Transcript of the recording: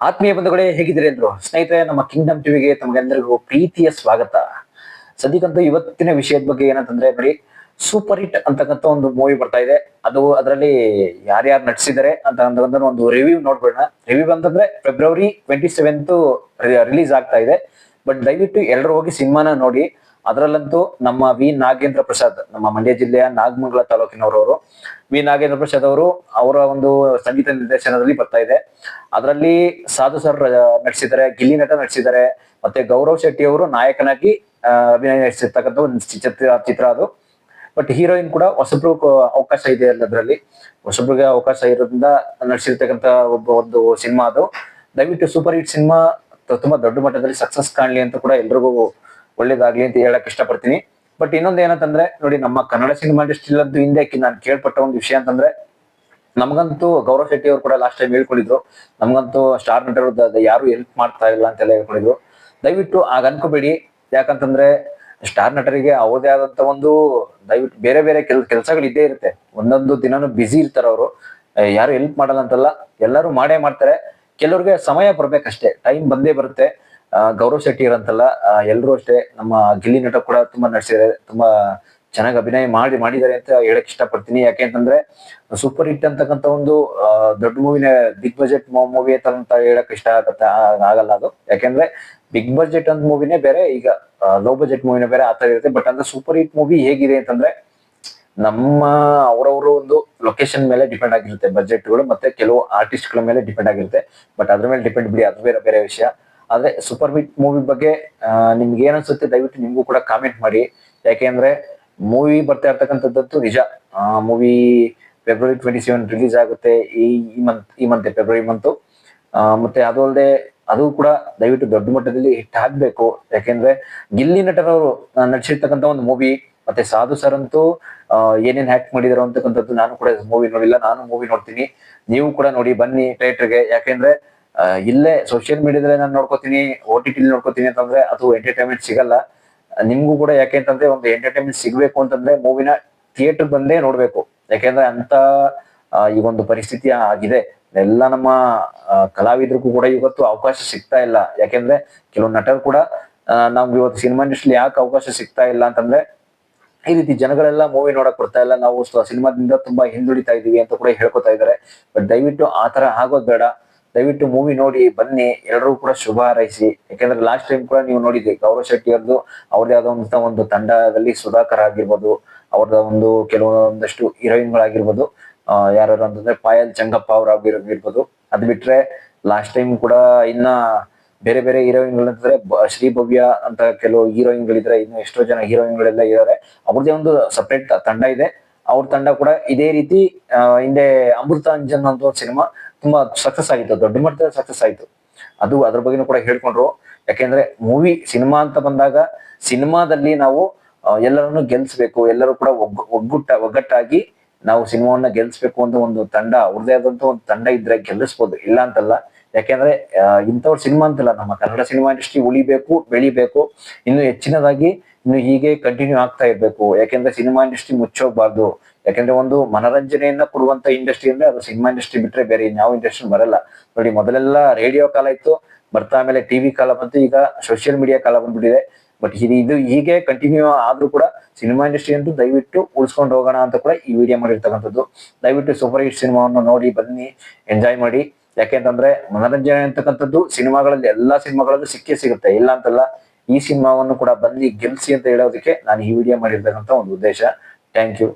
ಆತ್ಮೀಯ ಬಂಧುಗಳೇ, ಹೇಗಿದ್ದೀರಿ ಅಂದ್ರು ಸ್ನೇಹಿತರೆ? ನಮ್ಮ ಕಿಂಗ್ಡಮ್ ಟಿವಿಗೆ ತಮಗೆಲ್ಲರಿಗೂ ಪ್ರೀತಿಯ ಸ್ವಾಗತ. ಸದ್ಯಕ್ಕಂತೂ ಇವತ್ತಿನ ವಿಷಯದ ಬಗ್ಗೆ ಏನಂತಂದ್ರೆ, ಬರೀ ಸೂಪರ್ ಹಿಟ್ ಅಂತಕ್ಕಂಥ ಒಂದು ಮೂವಿ ಬರ್ತಾ ಇದೆ. ಅದರಲ್ಲಿ ಯಾರ್ಯಾರು ನಟಿಸಿದ್ದಾರೆ ಅಂತ ಒಂದು ರಿವ್ಯೂ ನೋಡ್ಬೇಡ. ರಿವ್ಯೂ ಅಂತಂದ್ರೆ February 27 ರಿಲೀಸ್ ಆಗ್ತಾ ಇದೆ. ಬಟ್ ದಯವಿಟ್ಟು ಎಲ್ಲರೂ ಹೋಗಿ ಸಿನಿಮಾನ ನೋಡಿ. ಅದರಲ್ಲಂತೂ ನಮ್ಮ ವಿ ನಾಗೇಂದ್ರ ಪ್ರಸಾದ್, ನಮ್ಮ ಮಂಡ್ಯ ಜಿಲ್ಲೆಯ ನಾಗಮಂಗಲ ತಾಲೂಕಿನವರು ವಿ ನಾಗೇಂದ್ರ ಪ್ರಸಾದ್ ಅವರು ಅವರ ಒಂದು ಸಂಗೀತ ನಿರ್ದೇಶನದಲ್ಲಿ ಬರ್ತಾ ಇದೆ. ಅದರಲ್ಲಿ ಸಾಧು ಸರ್ ನಟಿಸಿದ್ದಾರೆ, ಗಿಲ್ಲಿ ನಟ ನಟಿಸಿದ್ದಾರೆ, ಮತ್ತೆ ಗೌರವ್ ಶೆಟ್ಟಿ ಅವರು ನಾಯಕನಾಗಿ ಅಭಿನಯಿಸಿರ್ತಕ್ಕಂಥ ಒಂದು ಚಿತ್ರ ಅದು. ಬಟ್ ಹೀರೋಯಿನ್ ಕೂಡ ಹೊಸಬ್ರು ಅವಕಾಶ ಇದೆ ಅದರಲ್ಲಿ. ಹೊಸಬ್ರಿಗೆ ಅವಕಾಶ ಇರೋದ್ರಿಂದ ನಟಿಸಿರ್ತಕ್ಕಂಥ ಒಂದು ಸಿನಿಮಾ ಅದು. ದಯವಿಟ್ಟು ಸೂಪರ್ ಹಿಟ್ ಸಿನಿಮಾ ತುಂಬಾ ದೊಡ್ಡ ಮಟ್ಟದಲ್ಲಿ ಸಕ್ಸಸ್ ಕಾಣ್ಲಿ ಅಂತ ಕೂಡ ಎಲ್ರಿಗೂ ಒಳ್ಳೇದಾಗ್ಲಿ ಅಂತ ಹೇಳಕ್ ಇಷ್ಟಪಡ್ತೀನಿ. ಬಟ್ ಇನ್ನೊಂದು ಏನಂತಂದ್ರೆ ನೋಡಿ, ನಮ್ಮ ಕನ್ನಡ ಸಿನಿಮಾ ಇಂಡಸ್ಟ್ರಿಲಂತೂ ಹಿಂದೆ ನಾನು ಕೇಳ್ಪಟ್ಟ ಒಂದು ವಿಷಯ ಅಂತಂದ್ರೆ, ನಮ್ಗಂತೂ ಗೌರವ್ ಶೆಟ್ಟಿ ಅವರು ಕೂಡ ಲಾಸ್ಟ್ ಟೈಮ್ ಹೇಳ್ಕೊಂಡಿದ್ರು, ನಮ್ಗಂತೂ ಸ್ಟಾರ್ ನಟರು ಯಾರು ಹೆಲ್ಪ್ ಮಾಡ್ತಾ ಇಲ್ಲ ಅಂತೆಲ್ಲ ಹೇಳ್ಕೊಂಡಿದ್ರು. ದಯವಿಟ್ಟು ಆಗ ಅನ್ಕೋಬೇಡಿ. ಯಾಕಂತಂದ್ರೆ ಸ್ಟಾರ್ ನಟರಿಗೆ ಅವ್ರದೇ ಆದಂತ ಒಂದು ದಯವಿಟ್ಟು ಬೇರೆ ಬೇರೆ ಕೆಲಸಗಳು ಇದ್ದೇ ಇರುತ್ತೆ. ಒಂದೊಂದು ದಿನಾನು ಬ್ಯುಸಿ ಇರ್ತಾರ ಅವರು. ಯಾರು ಹೆಲ್ಪ್ ಮಾಡಲ್ಲ ಅಂತಲ್ಲ, ಎಲ್ಲರೂ ಮಾಡೇ ಮಾಡ್ತಾರೆ. ಕೆಲವ್ರಿಗೆ ಸಮಯ ಬರ್ಬೇಕಷ್ಟೇ, ಟೈಮ್ ಬಂದೇ ಬರುತ್ತೆ. ಗೌರವ್ ಶೆಟ್ಟಿ ಇರಂತಲ್ಲ, ಎಲ್ರು ಅಷ್ಟೇ. ನಮ್ಮ ಗಿಲ್ಲಿ ನಟ ಕೂಡ ತುಂಬಾ ನಟಿಸಿದ್ದಾರೆ, ತುಂಬಾ ಚೆನ್ನಾಗಿ ಅಭಿನಯ ಮಾಡಿದ್ದಾರೆ ಅಂತ ಹೇಳಕ್ ಇಷ್ಟಪಡ್ತೀನಿ. ಯಾಕೆಂತಂದ್ರೆ ಸೂಪರ್ ಹಿಟ್ ಅಂತಕ್ಕಂಥ ಒಂದು ದೊಡ್ಡ ಮೂವಿನ ಬಿಗ್ ಬಜೆಟ್ ಮೂವಿ ಅಂತ ಹೇಳಕ್ ಇಷ್ಟ ಆಗಲ್ಲ ಅದು. ಯಾಕೆಂದ್ರೆ ಬಿಗ್ ಬಜೆಟ್ ಅಂತ ಮೂವಿನೇ ಬೇರೆ, ಈಗ ಲೋ ಬಜೆಟ್ ಮೂವಿನೇ ಬೇರೆ, ಆತರ ಇರುತ್ತೆ. ಬಟ್ ಅಂದ್ರೆ ಸೂಪರ್ ಹಿಟ್ ಮೂವಿ ಹೇಗಿದೆ ಅಂತಂದ್ರೆ, ನಮ್ಮ ಅವರವರು ಒಂದು ಲೊಕೇಶನ್ ಮೇಲೆ ಡಿಪೆಂಡ್ ಆಗಿರುತ್ತೆ ಬಜೆಟ್ಗಳು, ಮತ್ತೆ ಕೆಲವು ಆರ್ಟಿಸ್ಟ್ ಗಳ ಮೇಲೆ ಡಿಪೆಂಡ್ ಆಗಿರುತ್ತೆ. ಬಟ್ ಅದ್ರ ಮೇಲೆ ಡಿಪೆಂಡ್ ಬಿಡಿ, ಅದು ಬೇರೆ ಬೇರೆ ವಿಷಯ. ಆದ್ರೆ ಸೂಪರ್ ಹಿಟ್ ಮೂವಿ ಬಗ್ಗೆ ನಿಮ್ಗೆ ಏನ್ ಅನ್ಸುತ್ತೆ ದಯವಿಟ್ಟು ನಿಮ್ಗೂ ಕೂಡ ಕಾಮೆಂಟ್ ಮಾಡಿ. ಯಾಕೆಂದ್ರೆ ಮೂವಿ ಬರ್ತಾ ಇರ್ತಕ್ಕಂಥದ್ದು ನಿಜ. ಮೂವಿ February 27 ರಿಲೀಸ್ ಆಗುತ್ತೆ ಈ ಮಂತ್ ಫೆಬ್ರವರಿ ಮಂತ್. ಮತ್ತೆ ಅದು ಅಲ್ಲದೆ ಅದು ಕೂಡ ದಯವಿಟ್ಟು ದೊಡ್ಡ ಮಟ್ಟದಲ್ಲಿ ಹಿಟ್ ಆಗ್ಬೇಕು. ಯಾಕೆಂದ್ರೆ ಗಿಲ್ಲಿ ನಟರವರು ನಟಿಸಿರ್ತಕ್ಕಂಥ ಒಂದು ಮೂವಿ, ಮತ್ತೆ ಸಾಧು ಸರ್ ಅಂತೂ ಏನೇನ್ ಹ್ಯಾಕ್ಟ್ ಮಾಡಿದಾರೋ ಅಂತಕ್ಕಂಥದ್ದು ನಾನು ಕೂಡ ಮೂವಿ ನೋಡಿಲ್ಲ, ನಾನು ಮೂವಿ ನೋಡ್ತೀನಿ. ನೀವು ಕೂಡ ನೋಡಿ, ಬನ್ನಿ ಥಿಯೇಟರ್ಗೆ. ಯಾಕೆಂದ್ರೆ ಇಲ್ಲೇ ಸೋಷಿಯಲ್ ಮೀಡಿಯಾದಲ್ಲೇ ನಾನು ನೋಡ್ಕೋತೀನಿ, OTT ನೋಡ್ಕೋತೀನಿ ಅಂತಂದ್ರೆ ಅದು ಎಂಟರ್ಟೈನ್ಮೆಂಟ್ ಸಿಗಲ್ಲ ನಿಮ್ಗೂ ಕೂಡ. ಯಾಕೆಂತಂದ್ರೆ ಒಂದು ಎಂಟರ್ಟೈನ್ಮೆಂಟ್ ಸಿಗ್ಬೇಕು ಅಂತಂದ್ರೆ ಮೂವಿನ ಥಿಯೇಟರ್ ಬಂದೇ ನೋಡ್ಬೇಕು. ಯಾಕೆಂದ್ರೆ ಅಂತ ಈ ಒಂದು ಪರಿಸ್ಥಿತಿ ಆಗಿದೆ. ಎಲ್ಲ ನಮ್ಮ ಕಲಾವಿದರಿಗೂ ಕೂಡ ಇವತ್ತು ಅವಕಾಶ ಸಿಗ್ತಾ ಇಲ್ಲ. ಯಾಕೆಂದ್ರೆ ಕೆಲವು ನಟರು ಕೂಡ ನಮ್ಗೆ ಇವತ್ತು ಸಿನಿಮಾ ಇಂಡಸ್ಟ್ರಿ ಯಾಕೆ ಅವಕಾಶ ಸಿಗ್ತಾ ಇಲ್ಲ ಅಂತಂದ್ರೆ, ಈ ರೀತಿ ಜನಗಳೆಲ್ಲ ಮೂವಿ ನೋಡಕ್ ಬರ್ತಾ ಇಲ್ಲ, ನಾವು ಸಿನಿಮಾದಿಂದ ತುಂಬಾ ಹಿಂದುಳಿತಾ ಇದೀವಿ ಅಂತ ಕೂಡ ಹೇಳ್ಕೊತಾ ಇದಾರೆ. ಬಟ್ ದಯವಿಟ್ಟು ಆತರ ಆಗೋದ್ ಬೇಡ. ದಯವಿಟ್ಟು ಮೂವಿ ನೋಡಿ ಬನ್ನಿ, ಎಲ್ಲರೂ ಕೂಡ ಶುಭ ಹಾರೈಸಿ. ಯಾಕೆಂದ್ರೆ ಲಾಸ್ಟ್ ಟೈಮ್ ಕೂಡ ನೀವು ನೋಡಿದ್ರಿ, ಗೌರವ್ ಶೆಟ್ಟಿ ಅವ್ರದ್ದು ಆದಂತ ಒಂದು ತಂಡದಲ್ಲಿ ಸುಧಾಕರ್ ಆಗಿರ್ಬೋದು, ಅವ್ರದ ಒಂದು ಕೆಲವೊಂದಷ್ಟು ಹೀರೋಯಿನ್ಗಳಾಗಿರ್ಬೋದು, ಯಾರು ಅಂತಂದ್ರೆ ಪಾಯಲ್ ಚಂಗಪ್ಪ ಅವ್ರ ಆಗಿರ್ಬೋದು. ಅದ್ ಬಿಟ್ರೆ ಲಾಸ್ಟ್ ಟೈಮ್ ಕೂಡ ಇನ್ನ ಬೇರೆ ಬೇರೆ ಹೀರೋಯಿನ್ಗಳಂತಂದ್ರೆ ಶ್ರೀಭವ್ಯ ಅಂತ ಕೆಲವು ಹೀರೋಯಿನ್ಗಳಿದ್ರೆ, ಇನ್ನು ಎಷ್ಟೋ ಜನ ಹೀರೋಯಿನ್ಗಳೆಲ್ಲ ಇದಾರೆ. ಅವ್ರದೇ ಒಂದು ಸಪರೇಟ್ ತಂಡ ಇದೆ. ಅವ್ರ ತಂಡ ಕೂಡ ಇದೇ ರೀತಿ ಹಿಂದೆ ಅಮೃತ ಅಂಜನ್ ಅಂತ ಒಂದು ಸಿನಿಮಾ ತುಂಬಾ ಸಕ್ಸಸ್ ಆಗಿತ್ತು, ದೊಡ್ಡ ಮಟ್ಟದಲ್ಲಿ ಸಕ್ಸಸ್ ಆಯ್ತು. ಅದ್ರ ಬಗ್ಗೆನೂ ಕೂಡ ಹೇಳ್ಕೊಂಡ್ರು. ಯಾಕೆಂದ್ರೆ ಮೂವಿ ಸಿನಿಮಾ ಅಂತ ಬಂದಾಗ ಸಿನಿಮಾದಲ್ಲಿ ನಾವು ಎಲ್ಲರನ್ನು ಗೆಲ್ಸ್ಬೇಕು, ಎಲ್ಲರೂ ಕೂಡ ಒಗ್ಗಟ್ಟಾಗಿ ನಾವು ಸಿನಿಮಾವನ್ನ ಗೆಲ್ಸ್ಬೇಕು ಅಂತ ಒಂದು ತಂಡ, ಅವ್ರದೇ ಆದಂತ ಒಂದು ತಂಡ ಇದ್ರೆ ಗೆಲ್ಲಿಸ್ಬೋದು, ಇಲ್ಲ ಅಂತಲ್ಲ. ಯಾಕೆಂದ್ರೆ ಇಂಥವ್ರ ಸಿನಿಮಾ ಅಂತಲ್ಲ, ನಮ್ಮ ಕನ್ನಡ ಸಿನಿಮಾ ಇಂಡಸ್ಟ್ರಿ ಉಳಿಬೇಕು, ಬೆಳಿಬೇಕು, ಇನ್ನು ಹೆಚ್ಚಿನದಾಗಿ ಇನ್ನು ಹೀಗೆ ಕಂಟಿನ್ಯೂ ಆಗ್ತಾ ಇರ್ಬೇಕು. ಯಾಕೆಂದ್ರೆ ಸಿನಿಮಾ ಇಂಡಸ್ಟ್ರಿ ಮುಚ್ಚೋಗ್ಬಾರ್ದು. ಯಾಕೆಂದ್ರೆ ಒಂದು ಮನರಂಜನೆಯನ್ನ ಕೊಡುವಂತ ಇಂಡಸ್ಟ್ರಿ ಅಂದ್ರೆ ಅದು ಸಿನಿಮಾ ಇಂಡಸ್ಟ್ರಿ ಬಿಟ್ರೆ ಬೇರೆ ಇನ್ಯಾವ ಇಂಡಸ್ಟ್ರಿ ಬರಲ್ಲ. ನೋಡಿ, ಮೊದಲೆಲ್ಲ ರೇಡಿಯೋ ಕಾಲ ಇತ್ತು, ಬರ್ತಾ ಆಮೇಲೆ ಟಿವಿ ಕಾಲ ಬಂತು, ಈಗ ಸೋಷಿಯಲ್ ಮೀಡಿಯಾ ಕಾಲ ಬಂದ್ಬಿಟ್ಟಿದೆ. ಬಟ್ ಇದು ಹೀಗೆ ಕಂಟಿನ್ಯೂ ಆದ್ರೂ ಕೂಡ ಸಿನಿಮಾ ಇಂಡಸ್ಟ್ರಿ ಅಂತೂ ದಯವಿಟ್ಟು ಉಳಿಸ್ಕೊಂಡು ಹೋಗೋಣ ಅಂತ ಕೂಡ ಈ ವಿಡಿಯೋ ಮಾಡಿರ್ತಕ್ಕಂಥದ್ದು. ದಯವಿಟ್ಟು ಸೂಪರ್ ಹಿಟ್ ಸಿನಿಮಾವನ್ನು ನೋಡಿ ಬನ್ನಿ, ಎಂಜಾಯ್ ಮಾಡಿ. ಯಾಕೆಂತಂದ್ರೆ ಮನರಂಜನೆ ಅಂತಕ್ಕಂಥದ್ದು ಸಿನಿಮಾಗಳಲ್ಲಿ, ಎಲ್ಲಾ ಸಿನಿಮಾಗಳಲ್ಲೂ ಸಿಕ್ಕೇ ಸಿಗುತ್ತೆ, ಇಲ್ಲ ಅಂತಲ್ಲ. ಈ ಸಿನಿಮಾವನ್ನು ಕೂಡ ಬನ್ನಿ ಗೆಲ್ಸಿ ಅಂತ ಹೇಳೋದಕ್ಕೆ ನಾನು ಈ ವಿಡಿಯೋ ಮಾಡಿರ್ತಕ್ಕಂಥ ಒಂದು ಉದ್ದೇಶ. Thank you.